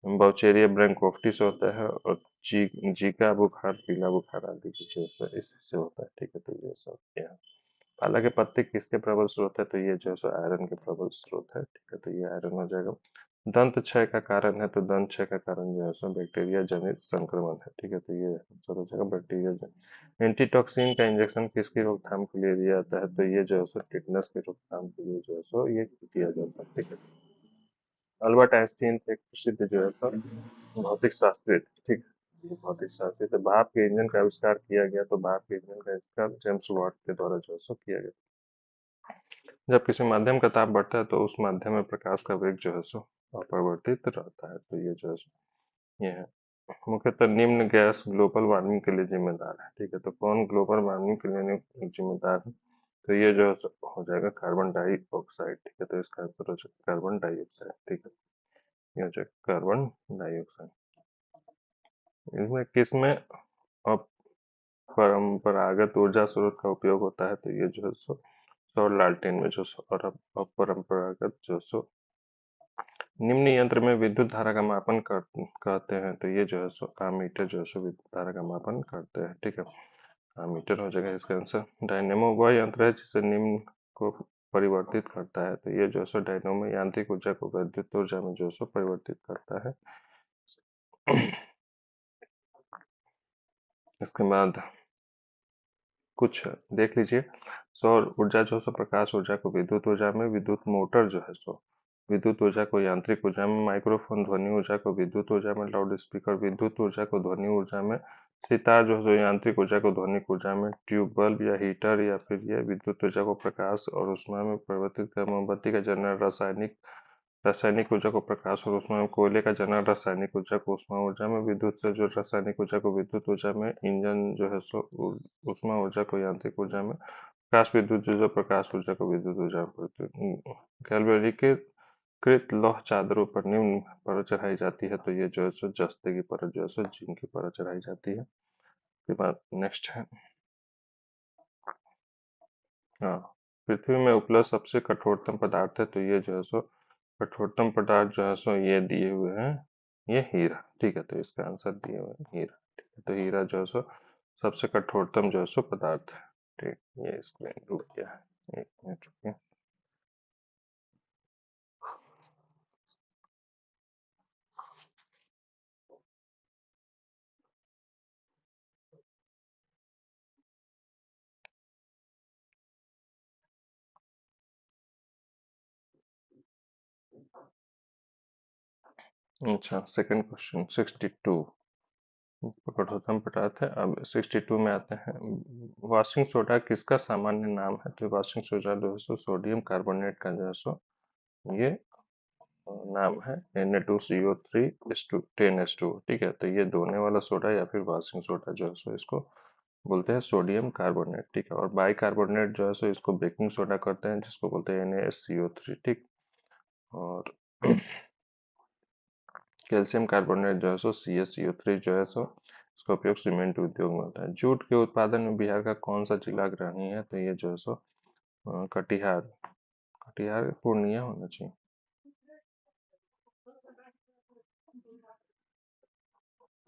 बाउचेरिया ब्रैंकोफ्टी से होता है। और जीका बुखार पीला बुखार आदि की जो है इससे होता है, ठीक है। तो ये सब यहाँ पालक के पत्ते किसके प्रबल स्रोत है? तो ये जो है सो आयरन के प्रबल स्रोत है, ठीक है। तो ये आयरन हो जाएगा। दंत क्षय का कारण है, तो दंत क्षय का कारण जो है सो बैक्टीरिया जनित संक्रमण है। ठीक है, तो ये आंसर हो जाएगा बैक्टीरिया जनित। एंटीटॉक्सिन का इंजेक्शन किसकी रोकथाम के लिए दिया जाता है, तो ये जो है सो टिटनस की रोकथाम के लिए जो है सो ये दिया जाता है। ठीक है। अल्बर्ट आइंस्टीन एक प्रसिद्ध जो है सो भौतिक शास्त्री थे। ठीक है, ये भौतिक शास्त्री थे। भाप के इंजन का आविष्कार किया गया, तो भाप के इंजन का आविष्कार जेम्स वाट के द्वारा जो है सो किया गया। जब किसी माध्यम का ताप बढ़ता है, तो उस माध्यम में प्रकाश का वेग जो है सो अपरिवर्तित रहता है। तो ये जो है ये है। मुख्यतः निम्न गैस ग्लोबल वार्मिंग के लिए जिम्मेदार है। ठीक है, तो कौन ग्लोबल वार्मिंग के लिए जिम्मेदार है, तो ये जो है हो जाएगा कार्बन डाइऑक्साइड। ठीक है, तो इसका आंसर हो जाएगा कार्बन डाइऑक्साइड। ठीक है, ये हो जाएगा कार्बन डाइऑक्साइड। इसमें किसमें अपरंपरागत ऊर्जा स्रोत का उपयोग होता है, तो ये जो है सौर लालटेन में जो और अपरंपरागत जो निम्न यंत्र में विद्युत धारा का मापन कहते हैं, तो ये जो है सो आमीटर जो है सो विद्युत धारा का मापन करते हैं। ठीक है, आमीटर हो जाएगा इसका आंसर। डायनेमो वह यंत्र है जिसे निम्न को परिवर्तित करता है, तो ये जो है सो डायनेमो यांत्रिक ऊर्जा को विद्युत ऊर्जा में जो है सो परिवर्तित करता है। इसके बाद कुछ देख लीजिए। सौर ऊर्जा जो है सो प्रकाश ऊर्जा को विद्युत ऊर्जा में, विद्युत मोटर जो है सो विद्युत ऊर्जा को यांत्रिक ऊर्जा में, माइक्रोफोन ध्वनि ऊर्जा को विद्युत ऊर्जा में, लाउड स्पीकर विद्युत ऊर्जा को ध्वनि ऊर्जा में, सितार जो है सो यांत्रिक ऊर्जा को ध्वनिक ऊर्जा में, ट्यूब बल्ब या हीटर या फिर ये विद्युत ऊर्जा को प्रकाश और ऊष्मा में परिवर्तित कर, मोमबत्ती का जलना रासायनिक रासायनिक ऊर्जा को प्रकाश और ऊष्मा में, कोयले का जलना रासायनिक ऊर्जा को ऊष्मा ऊर्जा में, विद्युत से जो रासायनिक ऊर्जा को विद्युत ऊर्जा में, इंजन जो है सो ऊष्मा ऊर्जा को यांत्रिक ऊर्जा में, प्रकाश विद्युत जो प्रकाश ऊर्जा को विद्युत ऊर्जा में कैलवरी के कृत लौह चादरों पर निम्न परत चढ़ाई जाती है, तो ये जो है सो जस्ते की परत जो है सो जिंक की परत चढ़ाई जाती है। उसके बाद नेक्स्ट है, हाँ, पृथ्वी में उपलब्ध सबसे कठोरतम पदार्थ है, तो ये जो है सो कठोरतम पदार्थ जो है सो ये दिए हुए हैं, ये हीरा। ठीक है, तो इसका आंसर दिए हुए हैं हीरा। ठीक है, तो हीरा जो है सो सबसे कठोरतम जो है सो पदार्थ है। ठीक, ये स्क्रीन डूब गया है, 1 मिनट रुकिए। अच्छा, सेकंड क्वेश्चन 62 कठोरतम पदार्थ है। अब 62 में आते हैं, वॉशिंग सोडा किसका सामान्य नाम है, तो वॉशिंग सोडा जो है सो सोडियम कार्बोनेट का जो है सो ये नाम है। Na2CO3 10H2। ठीक है, तो ये धोने वाला सोडा या फिर वॉशिंग सोडा जो है सो इसको बोलते हैं सोडियम कार्बोनेट। ठीक है, और बाई कार्बोनेट जो है सो इसको बेकिंग सोडा करते हैं, जिसको बोलते हैं NaSCO3। ठीक, और कैल्शियम कार्बोनेट जो है सो CaCO3 जो है सो इसका उपयोग सीमेंट उद्योग में होता है। जूट के उत्पादन में बिहार का कौन सा जिला अग्रणी है, तो ये जो है सो कटिहार। कटिहार पूर्णिया होना चाहिए।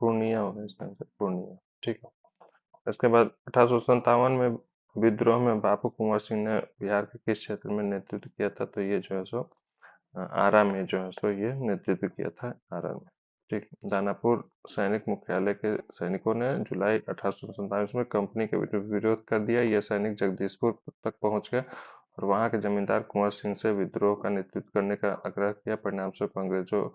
पूर्णिया होगा इसका आंसर, पूर्णिया। ठीक है, इसके बाद 1857 में विद्रोह में बापू कुंवर सिंह ने बिहार के किस क्षेत्र में नेतृत्व किया था, तो ये जो है सो आरा में जो है सो ये नेतृत्व किया था, आरा में। ठीक, दानापुर सैनिक मुख्यालय के सैनिकों ने जुलाई 1847 में कंपनी के विरोध कर दिया। यह सैनिक जगदीशपुर तक पहुंच गए और वहां के जमींदार कुंवर सिंह से विद्रोह का नेतृत्व करने का आग्रह किया। परिणामस्वरूप अंग्रेजों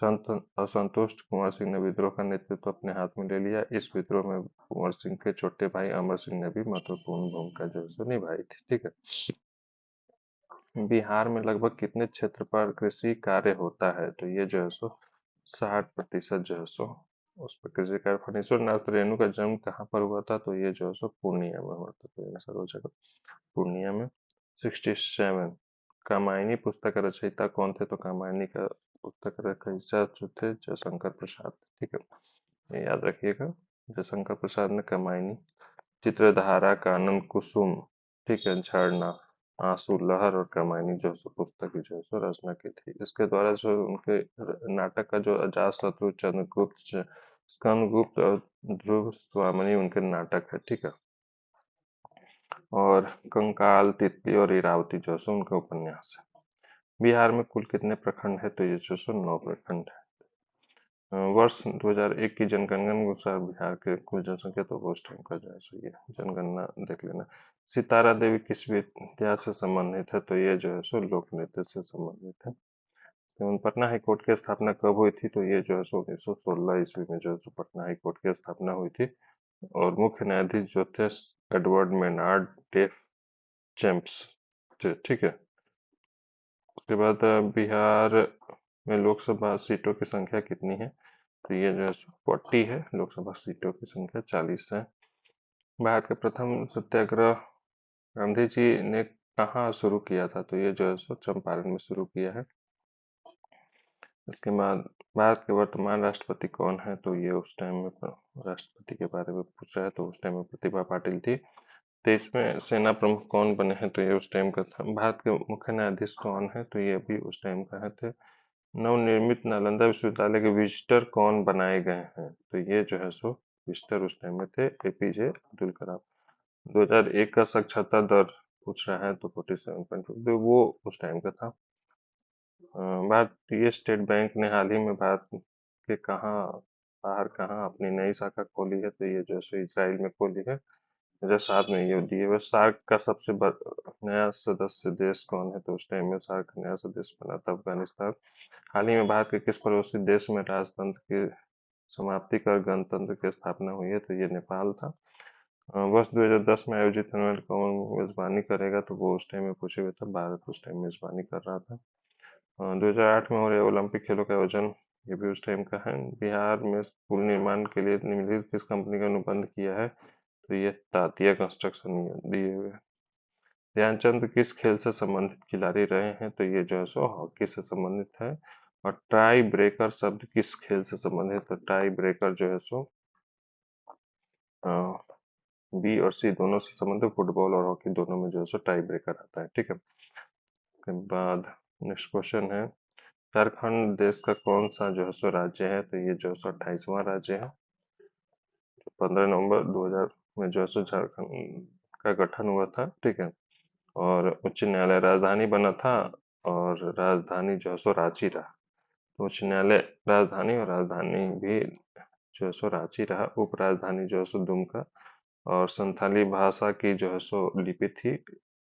संत असंतुष्ट कुंवर सिंह ने विद्रोह का नेतृत्व अपने हाथ में ले लिया। इस विद्रोह में कुंवर सिंह के छोटे भाई अमर सिंह ने भी महत्वपूर्ण भूमिका जो है सो निभाई थी। ठीक है, बिहार में लगभग कितने क्षेत्र पर कृषि कार्य होता है, तो ये जो है सो 60% जो है सो उस पर कृषि कार्य। फणीश्वर नाथ रेणु का जन्म कहाँ पर हुआ था, तो ये जो है सो पूर्णिया में हुआ था, तो आंसर हो जाएगा पूर्णिया में। 67 कामायनी पुस्तक का रचयिता कौन थे, तो कामायनी का पुस्तक रचयिता जो थे जयशंकर प्रसाद। ठीक है, ये याद रखिएगा, जयशंकर प्रसाद ने कामायनी, चित्रधारा, कानन कुसुम, ठीक है, झरना, आंसू, लहर और कमायनी जो है सो पुस्तक की जो है सो रचना की थी। इसके द्वारा जो उनके नाटक का जो अजातशत्रु, चंद्रगुप्त, स्कंदगुप्त और ध्रुव स्वामिनी उनके नाटक है। ठीक है, और कंकाल, तितली और इरावती जो है सो उनके उपन्यास है। बिहार में कुल कितने प्रखंड है? तो ये जो सो 9 प्रखंड है। वर्ष 2001 की जनगणना के अनुसार बिहार के कुल जनसंख्या, तो वो उस टाइम का जो है सो ये जनगणना देख लेना। सितारा देवी किस विद्या से संबंधित है? तो ये जो है सो लोक नृत्य से संबंधित है। पटना हाई कोर्ट की स्थापना कब हुई थी? तो ये जो है सो 1916 ईस्वी में जो है सो पटना हाई कोर्ट की स्थापना हुई थी। और मुख्य न्यायाधीश जो थे एडवर्ड मेनार्ड डेफ चैम्प्स थे, ठीक है। उसके बाद बिहार में लोकसभा सीटों की संख्या कितनी है? तो ये जो है 40 है, लोकसभा सीटों की संख्या 40 है। भारत के प्रथम सत्याग्रह गांधी जी ने कहाँ शुरू किया था? तो ये जो है सो चंपारण में शुरू किया है। इसके बाद भारत के वर्तमान राष्ट्रपति कौन है? तो ये उस टाइम में राष्ट्रपति के बारे में पूछ रहा है, तो उस टाइम में प्रतिभा पाटिल थी। 23वें सेना प्रमुख कौन बने हैं? तो ये उस टाइम का था। भारत के मुख्य न्यायाधीश कौन है? तो ये भी उस टाइम का है थे। नवनिर्मित नालंदा विश्वविद्यालय के विजिटर कौन बनाए गए हैं? तो ये जो है सो विजिटर उस टाइम में थे एपीजे अब्दुल कलाम। 2001 का साक्षरता दर पूछ रहा है, तो 47.5, तो वो उस टाइम का था। भारतीय स्टेट बैंक ने हाल ही में भारत के बाहर कहाँ अपनी नई शाखा खोली है? तो ये जो है सो इजराइल में खोली है। 2007 में ये दी है। वह सार्क का सबसे नया सदस्य देश कौन है? तो उस टाइम में सार्क का नया सदस्य बना था अफगानिस्तान। हाल ही में भारत के किस पड़ोसी देश में राजतंत्र की समाप्ति कर गणतंत्र की स्थापना हुई है? तो ये नेपाल था। वर्ष 2010 में आयोजित होने वाले कौन मेजबानी करेगा? तो वो उस टाइम में पूछे हुए था, भारत उस टाइम मेजबानी कर रहा था। 2008 में हो रहे ओलंपिक खेलों का आयोजन, ये भी उस टाइम का है। बिहार में पुल निर्माण के लिए निम्नलिखित किस कंपनी का अनुबंध किया है? तो ये तातिया कंस्ट्रक्शन दिए हुए। ध्यानचंद किस खेल से संबंधित खिलाड़ी रहे हैं? तो ये जो है सो हॉकी से संबंधित है। और टाई ब्रेकर शब्द किस खेल से संबंधित है? तो टाई ब्रेकर जो है सो बी और सी दोनों से संबंधित, फुटबॉल और हॉकी दोनों में जो है सो टाई ब्रेकर आता है, ठीक है। उसके बाद नेक्स्ट क्वेश्चन है, झारखंड देश का कौन सा जो है सो राज्य है? तो ये जो है सो 28वां राज्य है। 15 नवंबर 2000 में जो है सो झारखंड का गठन हुआ था, ठीक है। और उच्च न्यायालय राजधानी बना था, और राजधानी जो है सो रांची रहा। तो उच्च न्यायालय राजधानी, और राजधानी भी जो है सो रांची रहा। उप राजधानी जो है सो दुमका। और संथाली भाषा की जो है सो लिपि थी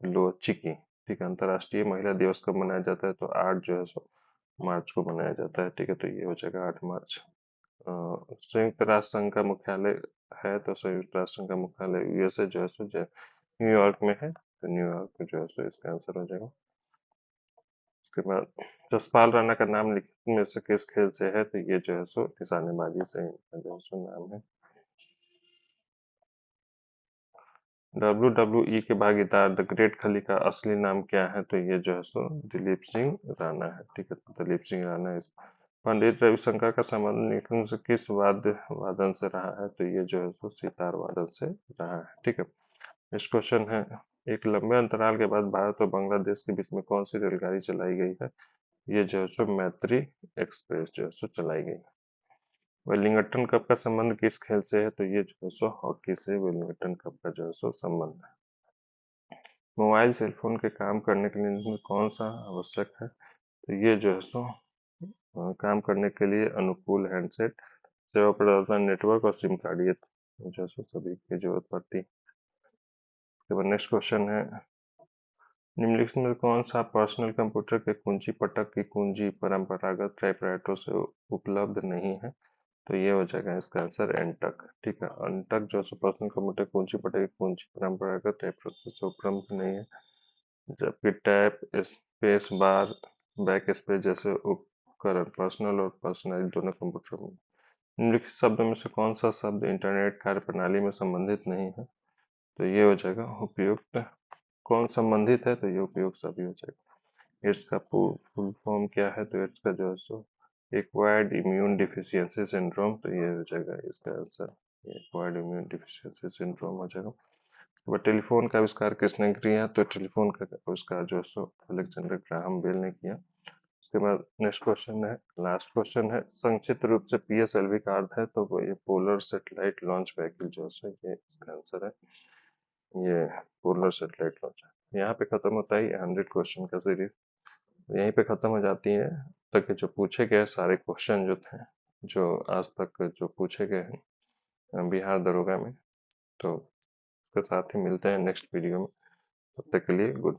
लोची की, ठीक है। अंतर्राष्ट्रीय महिला दिवस कब मनाया जाता है? तो 8 जो है सो मार्च को मनाया जाता है, ठीक है। तो ये हो जाएगा 8 मार्च। संयुक्त राष्ट्र संघ का मुख्यालय है, तो संयुक्त राष्ट्र संघ का मुख्यालय यूएसए जो है सो न्यूयॉर्क में है, तो न्यूयॉर्क में जो है सो इसका आंसर हो जाएगा। उसके बाद जसपाल राणा का नाम लिखित में से किस खेल से है? तो ये जो है सो निशानेबाजी से इनका जो है सो नाम है। WWE के भागीदार द ग्रेट खली का असली नाम क्या है? तो ये जो है सो दिलीप सिंह राणा है, ठीक है। दिलीप सिंह राणा इस पंडित रविशंकर का संबंध निखिल से किस वाद्य वादन से रहा है? तो ये जो है सो सितार वादन से रहा है, ठीक है। नेक्स्ट क्वेश्चन है, एक लंबे अंतराल के बाद भारत और बांग्लादेश के बीच में कौन सी रेलगाड़ी चलाई गई है? ये जो है सो मैत्री एक्सप्रेस जो है सो चलाई गई। वेलिंगटन कप का संबंध किस खेल से है? तो ये जो है सो हॉकी से वेलिंगटन कप का जो है सो संबंध है। मोबाइल सेल फोन के काम करने के लिए इनमें कौन सा आवश्यक है? तो ये जो है सो काम करने के लिए अनुकूल हैंडसेट, सेवा प्रदाता नेटवर्क और सिम कार्ड, ये जो है सो सभी की जरूरत पड़ती है। उसके बाद नेक्स्ट क्वेश्चन है, निम्नलिखित में कौन सा पर्सनल कंप्यूटर के कुंजी पटक की कुंजी परंपरागत टाइपराइटरों से उपलब्ध नहीं है? तो ये हो जाएगा इसका आंसर एंटक, ठीक है। एंटक जो है पर्सनल कंप्यूटर कुंजी पटक की कुंजी परंपरागत टाइपराइटर से उपलब्ध नहीं है। जबकि tap, space bar, back space जैसे उपकरण पर्सनल और पर्सनलाइज दोनों कंप्यूटर में। निम्नलिखित शब्दों में से कौन सा शब्द इंटरनेट कार्यप्रणाली में संबंधित नहीं है? तो ये हो जाएगा उपयुक्त। कौन संबंधित है? तो ये उपयोग सभी हो जाएगा। एड्स का फुल फॉर्म क्या है? तो एड्स का जो है सो एक्वायर्ड इम्यून डिफिशियंसी सिंड्रोम, तो ये हो जाएगा इसका answer, acquired immune deficiency syndrome हो जाएगा। वह टेलीफोन का आविष्कार किसने किया? तो टेलीफोन का आविष्कार जो है सो अलेक्जेंडर ग्राहम बेल ने किया। उसके बाद नेक्स्ट क्वेश्चन है, लास्ट क्वेश्चन है, संक्षिप्त रूप से पीएसएलवी का अर्थ है? तो वो ये पोलर सैटेलाइट लॉन्च व्हीकल जो है ये इसका आंसर है, ये पोलर सैटेलाइट लॉन्च है। यहाँ पे खत्म होता है ये 100 क्वेश्चन का सीरीज। यहीं पे ख़त्म हो जाती है। तक के जो पूछे गए सारे क्वेश्चन जो थे, जो आज तक जो पूछे गए हैं बिहार दरोगा में, तो इसके साथ ही मिलते हैं नेक्स्ट वीडियो में। तब तक के लिए गुड।